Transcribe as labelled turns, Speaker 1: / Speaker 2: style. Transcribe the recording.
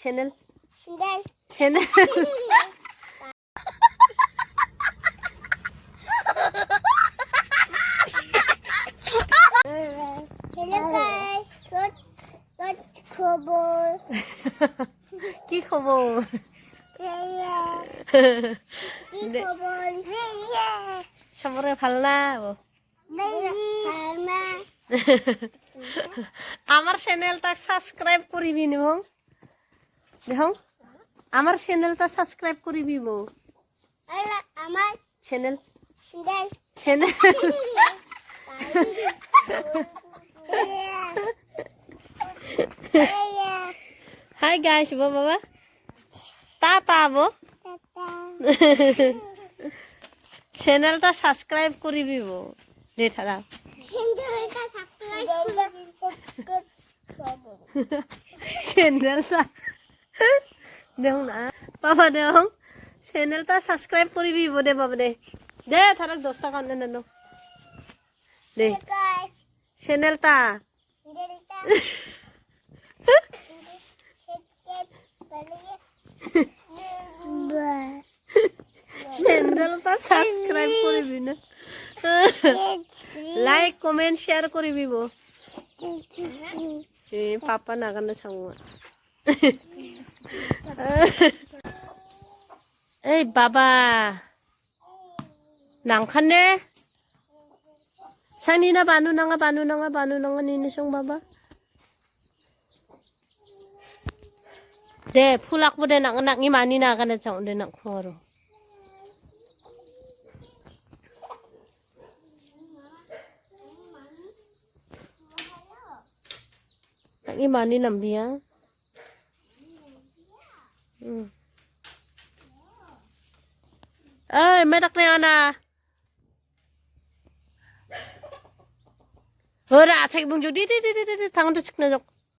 Speaker 1: 채널
Speaker 2: 네.
Speaker 1: 채널
Speaker 2: Hello guys, good খবর।
Speaker 1: কি খবর
Speaker 2: কি খবর?
Speaker 1: সবরে ভাল না আমার চ্যানেলটা সাবস্ক্রাইব করিবি নি দেখো আমার চ্যানেলটা সাবস্ক্রাইব করিবি মো
Speaker 2: আমার
Speaker 1: চ্যানেল
Speaker 2: দেখ
Speaker 1: চ্যানেল হাই গাইস বাবা টাটা বো চ্যানেলটা সাবস্ক্রাইব করিবি বো দেখারা চ্যানেলটা দেখ না বাবা দেখ চ্যানেলটা সাবস্ক্রাইব করিবি বো দে বাবা দে দে থারক 10 টাকা নে নো দে চ্যানেলটা চ্যানেলটা সাবস্ক্রাইব করিবি না লাইক কমেন্ট শেয়ার করিবি বো এ পাপা নাগানা ছাউয়া এই বাবা নাংখানে সানি না বানু নাঙা নিনি সং বাবা দে ফুলাক বদে নাঙি মানি নাগানা ছাউ দে নাক খoro naŋi mani nambiya ay medak na ana ora achai bung jodi di tangan dik na jok